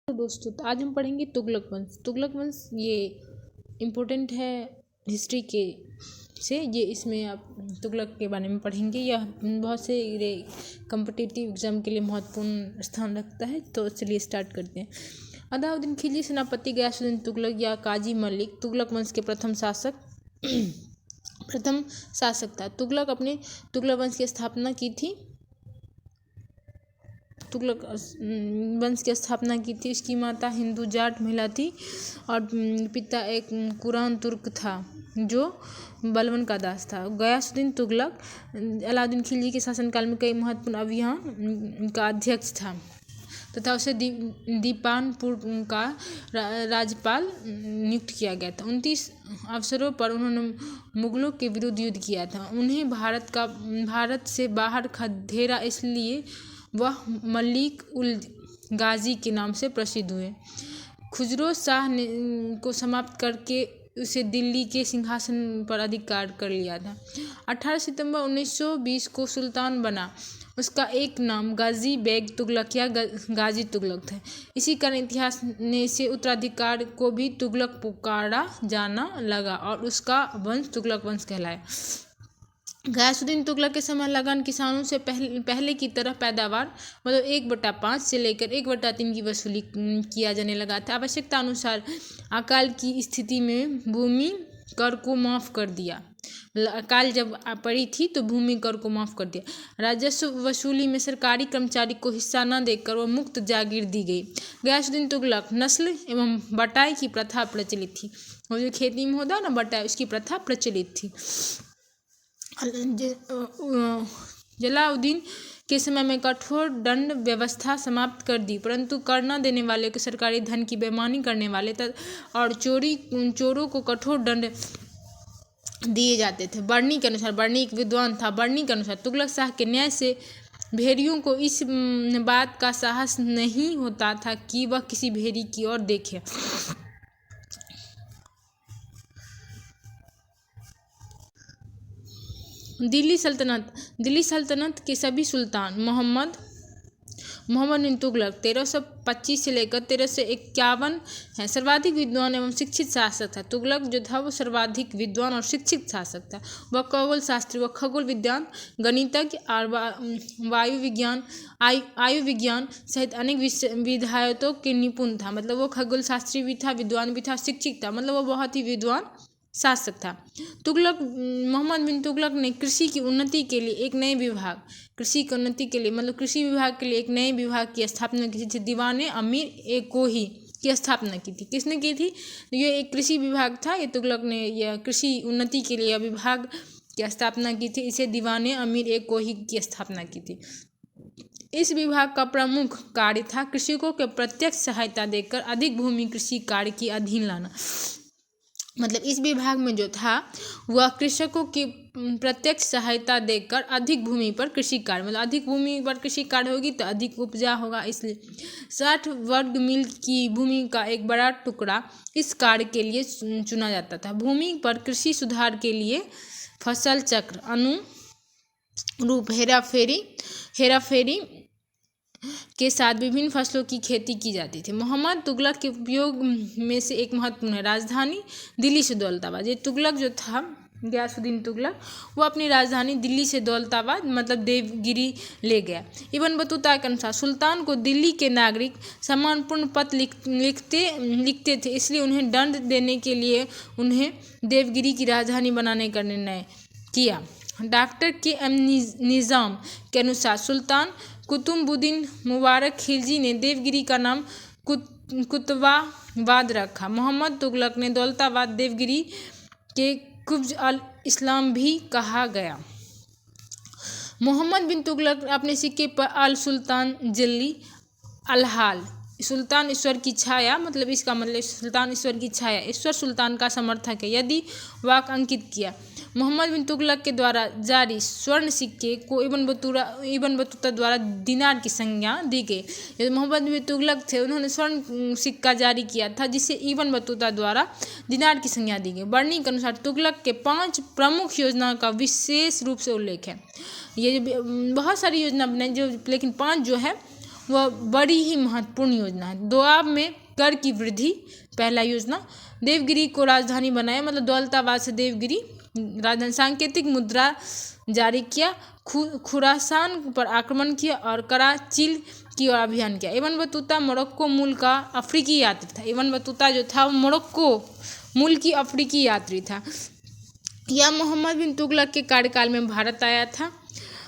तो दोस्तों आज हम पढ़ेंगे तुगलक वंश। तुगलक वंश ये इम्पोर्टेंट है हिस्ट्री के से। ये इसमें आप तुगलक के बारे में पढ़ेंगे। यह बहुत से कम्पिटिटिव एग्जाम के लिए महत्वपूर्ण स्थान रखता है। तो चलिए स्टार्ट करते हैं। अलाउद्दीन खिलजी सेनापति गयासुद्दीन तुगलक या काजी मलिक तुगलक वंश के प्रथम शासक था। तुगलक वंश की स्थापना की थी। तुगलक वंश की स्थापना की थी। इसकी माता हिंदू जाट महिला थी और पिता एक कुरान तुर्क था जो बलबन का दास था। गयासुद्दीन तुगलक अलाउद्दीन खिलजी के शासनकाल में कई महत्वपूर्ण अभियान का अध्यक्ष था तथा उसे दीपानपुर का राज्यपाल नियुक्त किया गया था। 29 अवसरों पर उन्होंने मुगलों के विरुद्ध युद्ध किया था। उन्हें भारत से बाहर खदेड़ा, इसलिए वह मलिक उल गाजी के नाम से प्रसिद्ध हुए। खुसरो शाह ने को समाप्त करके उसे दिल्ली के सिंहासन पर अधिकार कर लिया था। 18 सितंबर 1920 को सुल्तान बना। उसका एक नाम गाजी बेग तुगलक या गाजी तुगलक था। इसी कारण इतिहास ने इसे उत्तराधिकार को भी तुगलक पुकारा जाना लगा और उसका वंश तुगलक वंश कहलाया। गयासुद्दीन तुगलक के समय लगन किसानों से पहले की तरह पैदावार मतलब 1/5 से लेकर 1/3 की वसूली किया जाने लगा था। आवश्यकता अनुसार अकाल की स्थिति में भूमि कर को माफ़ कर दिया। अकाल जब पड़ी थी तो भूमि कर को माफ़ कर दिया। राजस्व वसूली में सरकारी कर्मचारी को हिस्सा न देकर वह मुक्त जागीर दी गई। गयासुद्दीन तुगलक नस्ल एवं बटाई की प्रथा प्रचलित थी। वो जो खेती में होता है ना बटाई, उसकी प्रथा प्रचलित थी। जलालुद्दीन के समय में कठोर दंड व्यवस्था समाप्त कर दी, परंतु कर न देने वाले को, सरकारी धन की बेईमानी करने वाले और चोरों को कठोर दंड दिए जाते थे। बर्नी के अनुसार, बर्नी एक विद्वान था, बर्नी के अनुसार तुगलक शाह के न्याय से भेड़ियों को इस बात का साहस नहीं होता था कि वह किसी भेड़ी की ओर देखे। दिल्ली सल्तनत के सभी सुल्तान मोहम्मद बिन तुगलक 1325 से लेकर 1351 है। सर्वाधिक विद्वान एवं शिक्षित शासक था। तुगलक जो था वो सर्वाधिक विद्वान और शिक्षित शासक था। वह खगोल शास्त्री, वह खगोल विज्ञान, गणितज्ञ और आयु विज्ञान सहित अनेक विधायतों के निपुण था। मतलब वो खगोल शास्त्री भी था, विद्वान भी था, शिक्षित था। मतलब वो बहुत ही विद्वान शासक था। मोहम्मद बिन तुगलक ने कृषि की उन्नति के लिए एक नए विभाग कृषि विभाग के लिए एक नए विभाग की स्थापना की थी। दीवाने अमीर कोही की स्थापना की थी। किसने की थी? ये एक कृषि विभाग था। ये तुगलक ने यह कृषि उन्नति के लिए विभाग की स्थापना की थी। इसे दीवाने अमीर कोही की स्थापना की थी। इस विभाग का प्रमुख कार्य था कृषकों को प्रत्यक्ष सहायता देकर अधिक भूमि कृषि कार्य की अधीन लाना। मतलब इस विभाग में जो था वह कृषकों की प्रत्यक्ष सहायता देकर अधिक भूमि पर कृषि कार्य, मतलब अधिक भूमि पर कृषि कार्य होगी तो अधिक उपजा होगा, इसलिए 60 वर्ग मील की भूमि का एक बड़ा टुकड़ा इस कार्य के लिए चुना जाता था। भूमि पर कृषि सुधार के लिए फसल चक्र अनुरूप हेराफेरी के साथ विभिन्न फसलों की खेती की जाती थी। मोहम्मद तुगलक के उपयोग में से एक महत्वपूर्ण है राजधानी दिल्ली से दौलताबाद। ये तुगलक जो था गयासुद्दीन तुगलक वो अपनी राजधानी दिल्ली से दौलताबाद मतलब देवगिरी ले गया। इब्न बतूता के अनुसार सुल्तान को दिल्ली के नागरिक सम्मानपूर्ण पत्र लिखते थे, इसलिए उन्हें दंड देने के लिए उन्हें देवगिरी की राजधानी बनाने का निर्णय किया। डॉक्टर के एम निज़ाम के अनुसार सुल्तान कुतुबुद्दीन मुबारक खिलजी ने देवगिरी का नाम कुतवाबाद रखा। मोहम्मद तुगलक ने दौलताबाद देवगिरी के कुब्ज अल इस्लाम भी कहा गया। मोहम्मद बिन तुगलक अपने सिक्के पर अल सुल्तान जल्ली अलहाल, सुल्तान ईश्वर की छाया, मतलब इसका मतलब सुल्तान ईश्वर की छाया, ईश्वर सुल्तान का समर्थक है, यदि वाक अंकित किया। मोहम्मद बिन तुगलक के द्वारा जारी स्वर्ण सिक्के को इब्न बतूता द्वारा दिनार की संज्ञा दी गई। यदि मोहम्मद बिन तुगलक थे, उन्होंने स्वर्ण सिक्का जारी किया था जिसे इब्न बतूता द्वारा दिनार की संज्ञा दी गई। बर्नी के अनुसार तुगलक के 5 प्रमुख योजनाओं का विशेष रूप से उल्लेख है। ये बहुत सारी योजना बनाई जो, लेकिन 5 जो है वह बड़ी ही महत्वपूर्ण योजना है। दोआब में कर की वृद्धि, पहला योजना। देवगिरी को राजधानी बनाया, मतलब दौलताबाद से देवगिरी राजधानी। सांकेतिक मुद्रा जारी किया, खुरासान पर आक्रमण किया और कराचिल की ओर अभियान किया। इब्न बतूता मोरक्को मूल का अफ्रीकी यात्री था। इब्न बतूता जो था वो मोरक्को मूल की अफ्रीकी यात्री था। यह मोहम्मद बिन तुगलक के कार्यकाल में भारत आया था।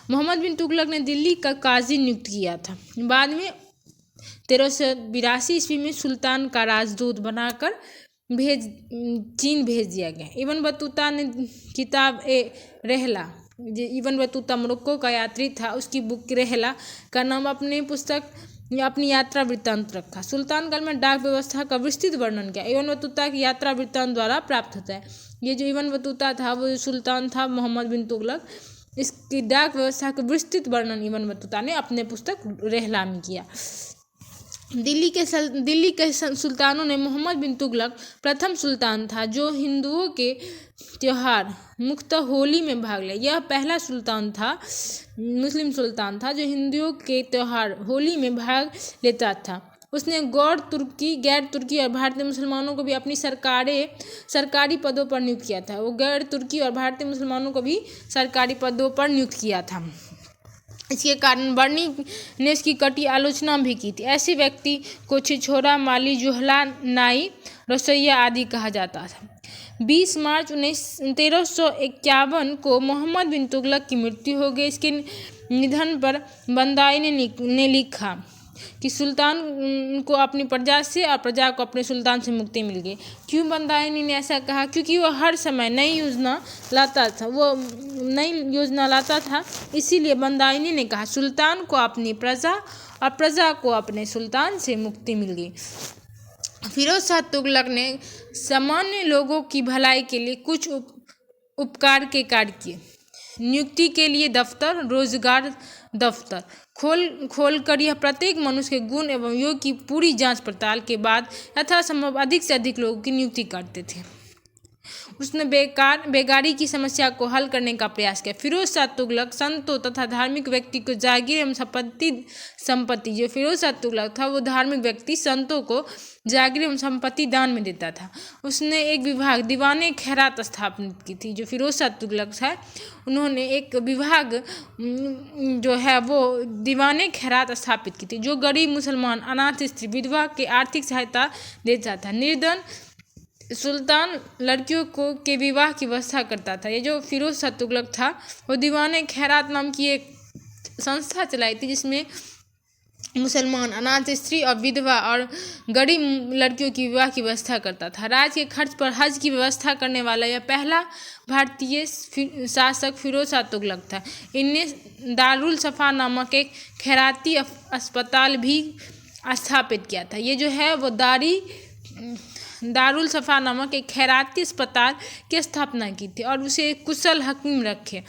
मोहम्मद बिन तुगलक ने दिल्ली का काजी नियुक्त किया था। बाद में 1382 ईस्वी में सुल्तान का राजदूत बनाकर चीन भेज दिया गया। इब्न बतूता ने किताब रहला, इब्न बतूता मोरक्को का यात्री था, उसकी बुक रहला का नाम अपनी यात्रा वृत्तांत रखा। सुल्तान काल में डाक व्यवस्था का विस्तृत वर्णन किया। इब्न बतूता की यात्रा वृत्तांत द्वारा प्राप्त होता है। ये जो इब्न बतूता था वो सुल्तान था मोहम्मद बिन तुगलक, इसकी डाक व्यवस्था का विस्तृत वर्णन इब्न बतूता ने अपने पुस्तक रहला में किया। दिल्ली के सुल्तानों में मोहम्मद बिन तुगलक प्रथम सुल्तान था जो हिंदुओं के त्यौहार मुख्यतः होली में भाग लिया। यह पहला सुल्तान था, मुस्लिम सुल्तान था, जो हिंदुओं के त्यौहार होली में भाग लेता था। उसने गैर तुर्की और भारतीय मुसलमानों को भी अपनी सरकारी पदों पर नियुक्त किया था। वो गैर तुर्की और भारतीय मुसलमानों को भी सरकारी पदों पर नियुक्त किया था। इसके कारण बर्नी ने इसकी कटी आलोचना भी की थी। ऐसे व्यक्ति को छिछोरा, माली, जुहला, नाई, रसोइया आदि कहा जाता था। 20 मार्च 1351 को मोहम्मद बिन तुगलक की मृत्यु हो गई। इसके निधन पर बंदाई ने लिखा कि सुल्तान को अपनी प्रजा से और प्रजा को अपने सुल्तान से मुक्ति मिल गई। क्यों बंदायनी ने ऐसा कहा? क्योंकि वो हर समय नई योजना लाता था, इसीलिए बंदायनी ने कहा सुल्तान को अपनी प्रजा और प्रजा को अपने सुल्तान से मुक्ति मिल गई। फिरोज शाह तुगलक ने सामान्य लोगों की भलाई के लिए कुछ उपकार के कार्य किए। नियुक्ति के लिए दफ्तर, रोजगार दफ्तर खोल कर यह प्रत्येक मनुष्य के गुण एवं योग की पूरी जांच पड़ताल के बाद यथासंभव अधिक से अधिक लोगों की नियुक्ति करते थे। उसने बेकारी की समस्या को हल करने का प्रयास किया। फिरोज शाह तुगलक संतों तथा धार्मिक व्यक्ति को जागीर एवं संपत्ति जो फिरोज शाह तुगलक था वो धार्मिक व्यक्ति संतों को जागीर एवं संपत्ति दान में देता था। उसने एक विभाग दीवाने खैरात स्थापित की थी। जो फिरोज शाह तुगलक था उन्होंने एक विभाग जो है वो दीवाने खैरात स्थापित की थी, जो गरीब मुसलमान, अनाथ स्त्री, विधवा के आर्थिक सहायता देता था। निर्धन सुल्तान लड़कियों के विवाह की व्यवस्था करता था। ये जो फिरोज शाह तुगलक था वो दीवाने खैरात नाम की एक संस्था चलाई थी, जिसमें मुसलमान, अनाथ स्त्री और विधवा और गरीब लड़कियों की विवाह की व्यवस्था करता था। राज्य के खर्च पर हज की व्यवस्था करने वाला यह पहला भारतीय शासक फिरोज शाह तुगलक था। इनने दारुल सफ़ा नामक एक खैराती अस्पताल भी स्थापित किया था। ये जो है वो दारुल सफ़ा नामक एक खैराती अस्पताल की स्थापना की थी और उसे कुशल हकीम रखे।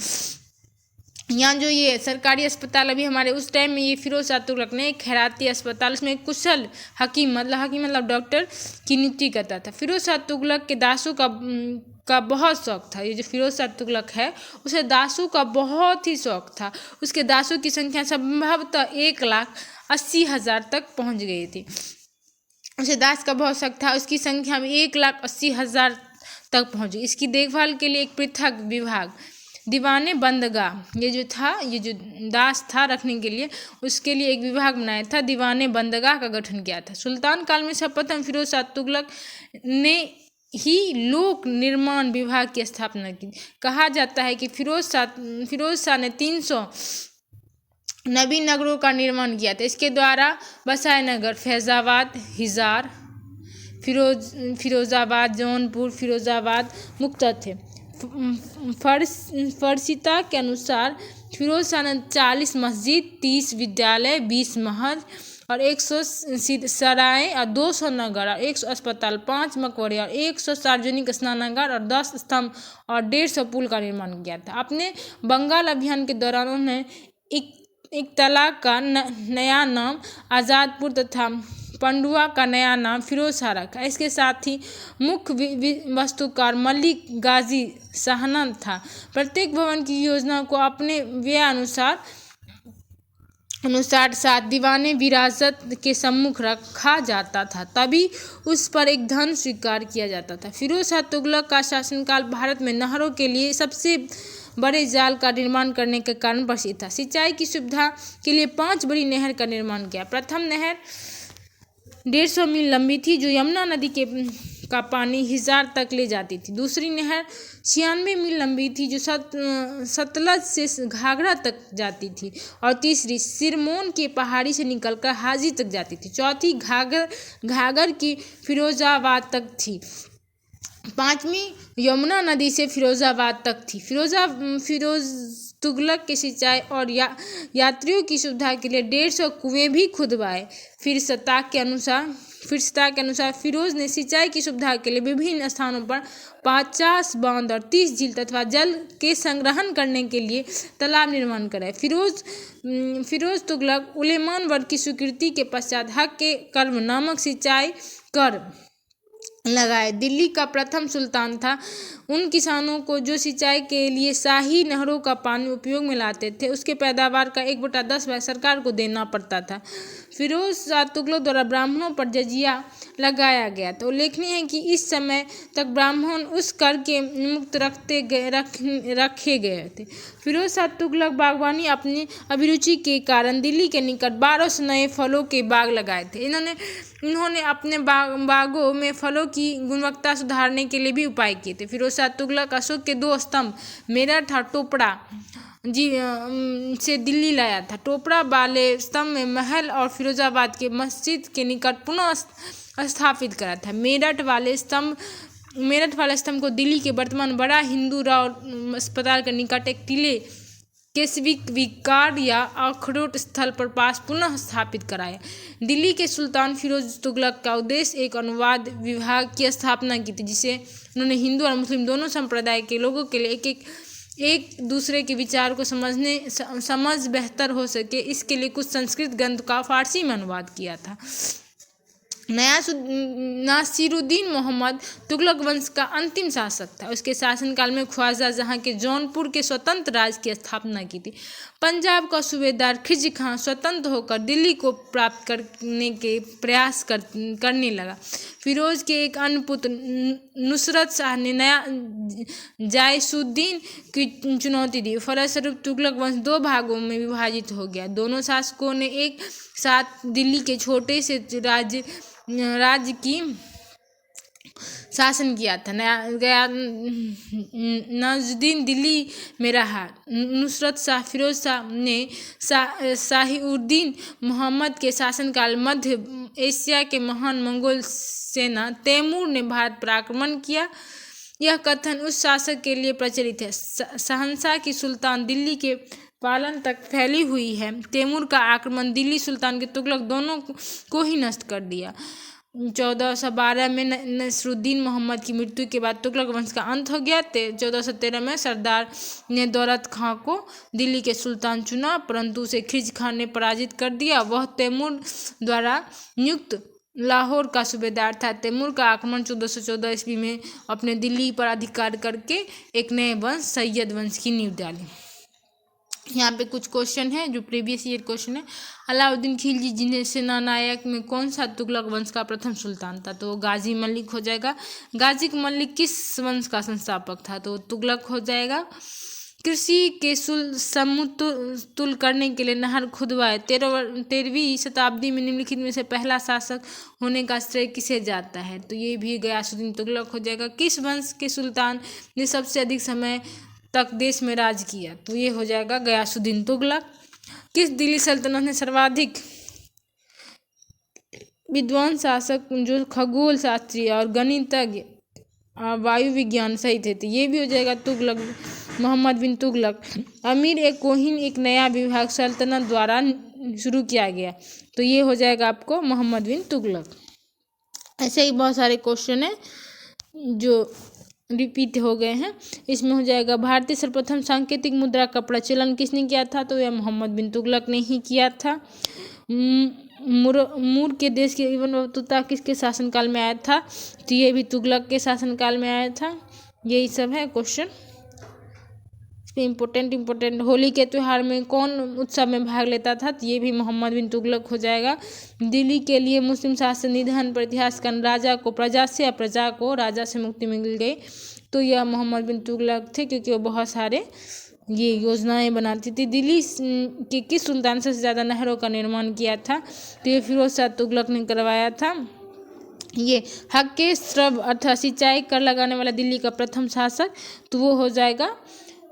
यहाँ जो ये सरकारी अस्पताल अभी हमारे उस टाइम में ये फिरोज शाह तुगलक ने एक खैराती अस्पताल, उसमें एक कुशल हकीम मतलब डॉक्टर की नियुक्ति करता था। फिरोज शाह तुगलक के दासों का बहुत शौक था। ये जो फिरोज शाह तुगलक है उसे दासों का बहुत ही शौक था। उसके दासों की संख्या संभवतः 1,80,000 तक पहुँच गई थी। उसे दास का बहुत शौक था, उसकी संख्या में 1,80,000 तक पहुँच गई। इसकी देखभाल के लिए एक पृथक विभाग दीवाने बंदगाह ये जो दास था रखने के लिए, उसके लिए एक विभाग बनाया था, दीवाने बंदगाह का गठन किया था। सुल्तान काल में सर्वप्रथम फिरोज शाह तुगलक ने ही लोक निर्माण विभाग की स्थापना की। कहा जाता है कि फिरोज शाह ने 300 नबी नगरों का निर्माण किया था। इसके द्वारा बसाए नगर फैज़ाबाद, हिसार, फिरोजाबाद, जौनपुर, फिरोजाबाद मुक्त थे। फरसिता के अनुसार फिरोज शाह ने 40 मस्जिद, 30 विद्यालय, 20 महल और 100 सराय और 200 नगर और 100 अस्पताल, 5 मकबरे और 100 सार्वजनिक स्नानागार और 10 स्तंभ और 150 पुल का निर्माण किया था। अपने बंगाल अभियान के दौरान उन्होंने एक तलाक का नया नाम आज़ादपुर तथा पंडुआ का नया नाम फिरोज शाह रखा। इसके साथ ही मुख्य वास्तुकार मलिक गाजी शाहनान था। प्रत्येक भवन की योजना को अपने व्यय अनुसार अनुसार सात दीवाने विरासत के सम्मुख रखा जाता था, तभी उस पर एक धन स्वीकार किया जाता था। फिरोज शाह तुगलक का शासनकाल भारत में नहरों के लिए सबसे बड़े जाल का निर्माण करने के कारण प्रसिद्ध था। सिंचाई की सुविधा के लिए 5 बड़ी नहर का निर्माण किया। प्रथम नहर 150 मील लंबी थी, जो यमुना नदी का पानी हिसार तक ले जाती थी। दूसरी नहर 96 मील लंबी थी, जो सतलज से घाघरा तक जाती थी। और तीसरी सिरमौन की पहाड़ी से निकलकर हाजी तक जाती थी। चौथी घाघर की फिरोजाबाद तक थी। पांचवी यमुना नदी से फिरोजाबाद तक थी। फिरोज तुगलक की सिंचाई और यात्रियों की सुविधा के लिए 150 कुएं भी खुदवाए। फिर सत्ता के अनुसार फिरोज ने सिंचाई की सुविधा के लिए विभिन्न स्थानों पर 50 बांध और 30 झील तथा जल के संग्रहण करने के लिए तालाब निर्माण कराए। फिरोज तुगलक उलेमान वर्ग की स्वीकृति के पश्चात हक के कर्म नामक सिंचाई कर लगाए। दिल्ली का प्रथम सुल्तान था। उन किसानों को जो सिंचाई के लिए शाही नहरों का पानी उपयोग में लाते थे, उसके पैदावार का 1/10 भाग सरकार को देना पड़ता था। फिरोज शाह तुगलक द्वारा ब्राह्मणों पर जजिया लगाया गया तो उल्लेखनीय है कि इस समय तक ब्राह्मण उस कर के मुक्त रखे गए थे। फिरोज शाह तुगलक बागवानी अपनी अभिरुचि के कारण दिल्ली के निकट 1200 नए फलों के बाग लगाए थे। इन्होंने अपने बागों में फलों की गुणवत्ता सुधारने के लिए भी उपाय किए थे। फिरोज शाह तुगलक अशोक के 2 स्तंभ मेरठ और टोपड़ा से दिल्ली लाया था। टोपड़ा वाले स्तंभ में महल और फिरोजाबाद के मस्जिद के निकट पुनः स्थापित करा था। मेरठ वाले स्तंभ को दिल्ली के वर्तमान बड़ा हिंदू राव अस्पताल के निकट एक टीले केसविक विकार या अखरोट स्थल पर पास पुनः स्थापित कराया। दिल्ली के सुल्तान फिरोज तुगलक का उद्देश्य एक अनुवाद विभाग की स्थापना की थी, जिसे उन्होंने हिंदू और मुस्लिम दोनों संप्रदाय के लोगों के लिए एक दूसरे के विचार को समझ बेहतर हो सके, इसके लिए कुछ संस्कृत ग्रंथ का फारसी में अनुवाद किया था। नासिरुद्दीन मोहम्मद तुगलक वंश का अंतिम शासक था। उसके शासनकाल में ख्वाजा जहां के जौनपुर के स्वतंत्र राज्य की स्थापना की थी। पंजाब का सूबेदार खिज खां स्वतंत्र होकर दिल्ली को प्राप्त करने के प्रयास करने लगा। फिरोज के एक अन्य पुत्र नुसरत शाह ने नया जायसुद्दीन की चुनौती दी। फलस्वरूप तुगलक वंश 2 भागों में विभाजित हो गया। दोनों शासकों ने एक साथ दिल्ली के छोटे से राज्य की शासन किया था। नजदीन दिल्ली में रहा। नुसरत शाह फिरोज शाह ने शाहीउद्दीन मोहम्मद के शासनकाल मध्य एशिया के महान मंगोल सेना तैमूर ने भारत पर आक्रमण किया। यह कथन उस शासक के लिए प्रचलित है। शहंशाह की सुल्तान दिल्ली के पालन तक फैली हुई है। तैमूर का आक्रमण दिल्ली सुल्तान के तुगलक दोनों को ही नष्ट कर दिया। 1412 में नसरुद्दीन मोहम्मद की मृत्यु के बाद तुगलक वंश का अंत हो गया। 1413 में सरदार ने दौलत खां को दिल्ली के सुल्तान चुना, परंतु उसे खिज खां ने पराजित कर दिया। वह तैमूर द्वारा नियुक्त लाहौर का सूबेदार था। तैमूर का आक्रमण 1414 ईस्वी में अपने दिल्ली पर अधिकार करके एक नए वंश सैयद वंश की नींव डाली। यहाँ पे कुछ क्वेश्चन है जो प्रीवियस ईयर क्वेश्चन है। अलाउद्दीन खिलजी जिन्हें सेनानायक में कौन सा तुगलक वंश का प्रथम सुल्तान था? तो गाजी मलिक हो जाएगा। गाजी मलिक किस वंश का संस्थापक था? तो तुगलक हो जाएगा। कृषि के समतुल करने के लिए नहर खुदवाए। 13वीं शताब्दी में निम्नलिखित में से पहला शासक होने का श्रेय किसे जाता है? तो ये भी गयासुद्दीन तुगलक हो जाएगा। किस वंश के सुल्तान ने सबसे अधिक समय तक देश में राज किया? तो ये हो जाएगा गयासुद्दीन तुगलक। किस दिल्ली सल्तनत ने सर्वाधिक विद्वान शासक जो खगोल शास्त्री और गणितज्ञ वायु विज्ञान सहित थे? ये भी हो जाएगा तुगलक, मोहम्मद बिन तुगलक। अमीर ए कोहिन एक नया विभाग सल्तनत द्वारा शुरू किया गया। तो ये हो जाएगा आपको मोहम्मद बिन तुगलक। ऐसे ही बहुत सारे क्वेश्चन हैं जो रिपीट हो गए हैं। इसमें हो जाएगा भारतीय सर्वप्रथम सांकेतिक मुद्रा का प्रचलन किसने किया था? तो यह मोहम्मद बिन तुगलक ने ही किया था। मूर के देश की विभक्तता किसके शासनकाल में आया था? तो ये भी तुगलक के शासनकाल में आया था। यही सब है क्वेश्चन। इम्पोर्टेंट होली के त्यौहार में कौन उत्सव में भाग लेता था, तो ये भी मोहम्मद बिन तुगलक हो जाएगा। दिल्ली के लिए मुस्लिम शासक निधन पर इतिहास का राजा को प्रजा से, प्रजा को राजा से मुक्ति मिल गई, तो यह मोहम्मद बिन तुगलक थे, क्योंकि वो बहुत सारे ये योजनाएं बनाती थी। दिल्ली के किस सुल्तान से ज़्यादा नहरों का निर्माण किया था, तो ये फिरोज शाह तुगलक ने करवाया था। ये हक के श्रव अर्थात सिंचाई कर लगाने वाला दिल्ली का प्रथम शासक, तो वो हो जाएगा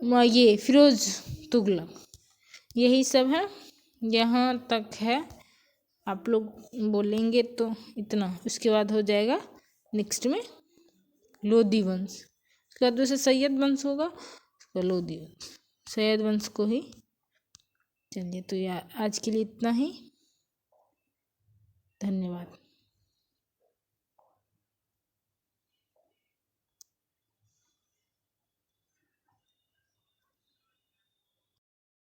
ये फिरोज तुगलक। यही सब है, यहाँ तक है। आप लोग बोलेंगे तो इतना, उसके बाद हो जाएगा नेक्स्ट में लोधी वंश, उसके बाद वैसे सैयद वंश होगा, उसका लोधी वंश, सैयद वंश को ही। चलिए तो यार आज के लिए इतना ही, धन्यवाद।